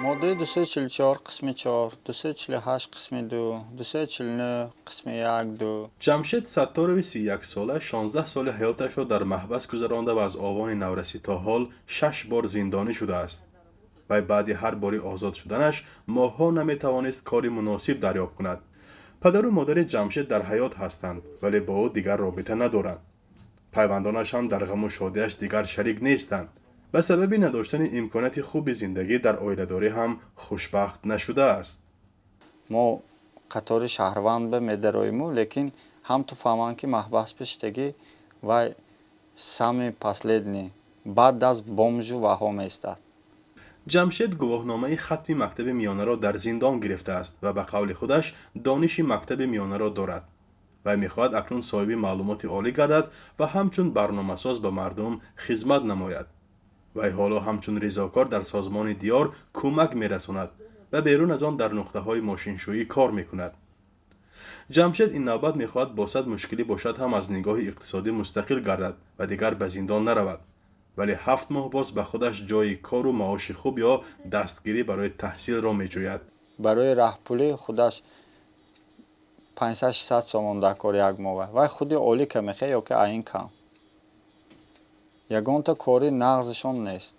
ماده 244 قسم 4 248 قسم 2 249 قسم 1 2 ҷамшед сатторови 31-сола 16 соли ҳаёташро дар маҳбас гузаронда ва аз овони наврасӣ то ҳол 6 бор зиндонӣ шудааст. вай баъди ҳар бори озод шуданаш моҳҳо наметавонист кори муносиб дарёб кунад. падару модари ҷамшед дар ҳаёт ҳастанд, вале бо ӯ дигар робита надоранд. пайвандонаш ҳам дар ғаму шодияш дигар шарик нестанд. ба сабаби надоштани имконияти хуби зиндагӣ дар оиладорӣ ҳам хушбахт нашудааст. мо қатори шаҳрванд ба медароиму, лекин ҳам ту фаҳманд ки маҳбас пиштаги вай сами последни баъд аз бомжу ваҳо меистад. ҷамшед гувоҳномаи хатми мактаби миёнаро дар зиндон гирифтааст ва ба қавли худаш дониши мактаби миёнаро дорад. вай мехоҳад акнун соҳиби маълумоти олӣ гардад ва ҳамчун барномасоз ба мардум хизмат намояд. вай ҳоло ҳамчун ризокор дар созмони диёр кӯмак мерасонад ва берун аз он дар нуқтаҳои мошиншӯӣ кор мекунад. ҷамшед ин навбат мехоҳад бо сад мушкилӣ бошад ҳам аз нигоҳи иқтисодӣ мустақил гардад ва дигар ба зиндон наравад, вале 7 моҳ боз ба худаш ҷойи кору маоши хуб ё дастгирӣ барои таҳсилро меҷӯяд. барои раҳпули худаш 500-600 сомон дар кори як моҳ вай худи олӣ ка мехоҳад ё ки аин кам. ягонта кори нағзшон нест.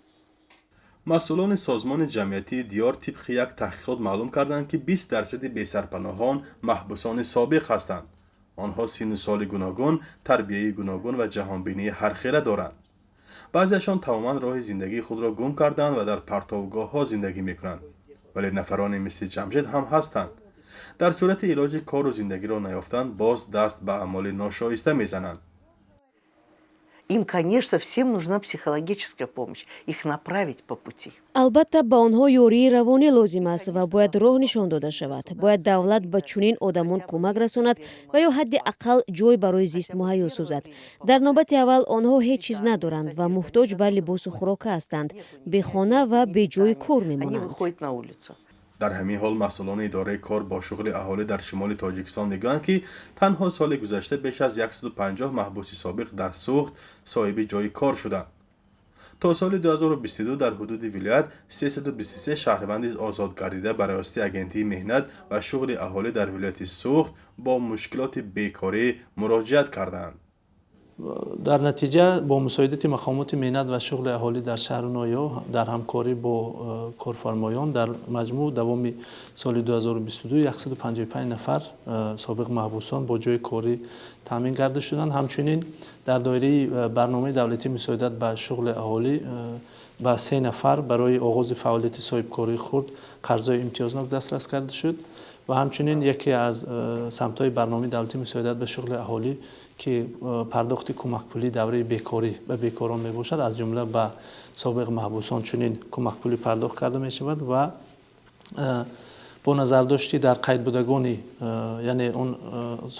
масъулони созмони ҷамъиятии диёр тибқи як таҳқиқот маълум карданд ки 20% бесарпаноҳон маҳбусони собиқ ҳастанд. онҳо синну соли гуногун, тарбияи гуногун ва ҷаҳонбинии ҳархела доранд. баъзеашон тамоман роҳи зиндагии худро гум кардаанд ва дар партовгоҳҳо зиндагӣ мекунанд, вале нафароне мисли ҷамшед ҳам ҳастанд. дар сурати илоҷи кору зиндагиро наёфтанд, боз даст ба аъмоли ношоиста мезананд. Им, конечно, всем нужна психологическая помощь, их направить по пути. албатта ба онҳо ёрии равонӣ лозим аст ва бояд роҳ нишон дода шавад. бояд давлат ба чунин одамон кӯмак расонад ва ё ҳадди ақал ҷой барои зист муҳайё созад. дар навбати аввал онҳо ҳеҷ чиз надоранд ва муҳтоҷ ба либосу хӯрока ҳастанд, бехона ва беҷои кор Они мемонанд. выходят на улицу. дар ҳамин ҳол масъулони идораи кор бо шуғли аҳолӣ дар шимоли тоҷикистон мегӯянд ки танҳо соли гузашта беш аз 150 маҳбуси собиқ дар суғд соҳиби ҷойи кор шуданд. то соли 2022 дар ҳудуди вилоят 323 шаҳрванди озод гардида бароясти агентии меҳнат ва шуғли аҳолӣ дар вилояти суғд бо мушкилоти бекорӣ муроҷиат карданд. дар натиҷа бо мусоидати мақомоти меҳнат ва шуғли аҳолӣ дар шаҳру ноё дар ҳамкорӣ бо корфармоён дар маҷмӯъ давоми соли 2022 155 нафар собиқ маҳбусон бо ҷойи корӣ таъмин карда шуданд. ҳамчунин дар доираи барномаи давлатии мусоидат ба шуғли аҳолӣ ба 3 нафар барои оғози фаъолияти соҳибкории хурд қарзои имтиёзнок дастрас карда шуд ва ҳамчунин яке аз самтҳои барномаи давлатии мусоидат ба шуғли аҳолӣ ки пардохти кӯмакпулии давраи бекорӣ ба бекорон мебошад, аз ҷумла ба собиқ маҳбусон чунин кӯмакпулӣ пардохт карда мешавад ва бо назардошти дар қайдбудагони яъне он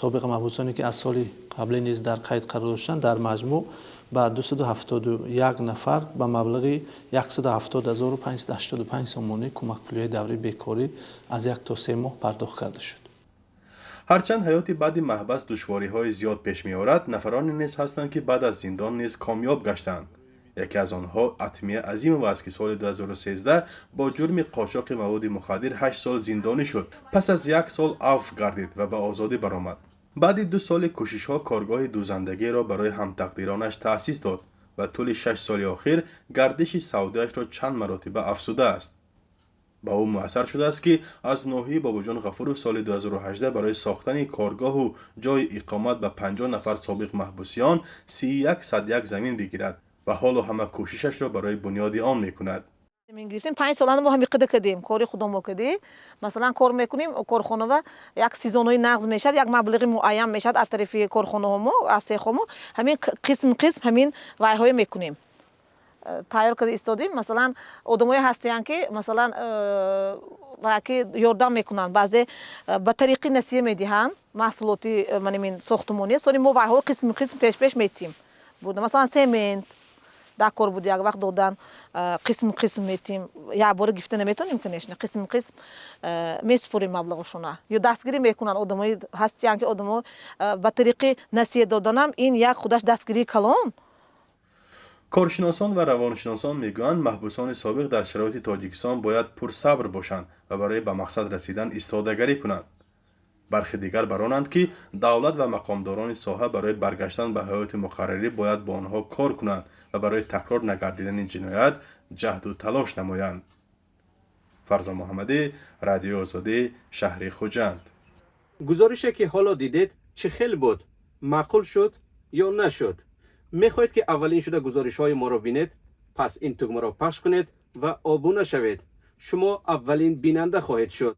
собиқ маҳбусоне ки аз соли қаблӣ низ дар қайд қарор доштанд дар маҷмӯъ ба 271 нафар ба маблағи 170,585 сомонӣ кӯмакпулиҳои давраи бекорӣ аз 1 то 3 моҳ пардохт карда шуд. ҳарчанд ҳаёти баъди маҳбас душвориҳои зиёд пеш меорад, нафароне низ ҳастанд ки баъд аз зиндон низ комёб гаштаанд. яке аз онҳо атмия азимова аст ки соли 2013 бо ҷурми қошоқи маводи мухаддир 8 сол зиндонӣ шуд. пас аз 1 сол афв гардид ва ба озодӣ баромад. баъди 2 соли кӯшишҳо коргоҳи дузандагиро барои ҳамтақдиронаш таъсис дод ва тӯли 6 соли охир гардиши савдояшро чанд маротиба афзудааст. ба ӯ муяссар шудааст ки аз ноҳияи бобоҷон ғафуров соли 2018 барои сохтани коргоҳу ҷойи иқомат ба 50 нафар собиқ маҳбусиён 31 садяк замин бигирад ва ҳоло ҳама кӯшишашро барои бунёди он мекунад. гирифтем 5 солана мо ҳамин қида кардем, кори худо мо кардем. Масалан кор мекунем, корхонава як сезонҳои нағз мешад, як маблағи муайян мешад аз тарафи корхонаҳо мо, аз сехҳо мо, ҳамин қисм ҳамин вайҳоя мекунем. тайёр карда истодем. Масалан одамое ҳастанд ки масалан ки ёрдам мекунанд, баъзе ба тариқи насия медиҳанд маҳсулоти манимин сохтмонӣ, соли мо вайҳо қисм пеш метим буда. Масалан семент дар кор буд як вақт додан, қисм метим, як бора гифта наметонем, конечно, қисм месупорем маблағошона ё дастгирӣ мекунанд. одамои ҳастанд ки одамо ба тариқи насия доданам ин як худаш дастгирии калон. کارشناسان و روانشناسان میگویند محبوسان سابق در شرایط تاجیکستان باید پرصبر باشند و برای به مقصد رسیدن ایستادگری کنند. برخی دیگر برانند که دولت و مقامداران ساحه برای برگشتن به حیات مقرری باید با آنها کار کنند و برای تکرار نگردیدن جنایت جهد و تلاش نمایند. فرزان محمدی، رادیو آزادی، شهر خوجند. گزارشی که حالا دیدید چه خیلی بود؟ معقول شد یا نشد؟ میخواهید که اولین شده گزارش های ما را بینید؟ پس این تگمه را پخش کنید و آبونه شوید. شما اولین بیننده خواهید شد.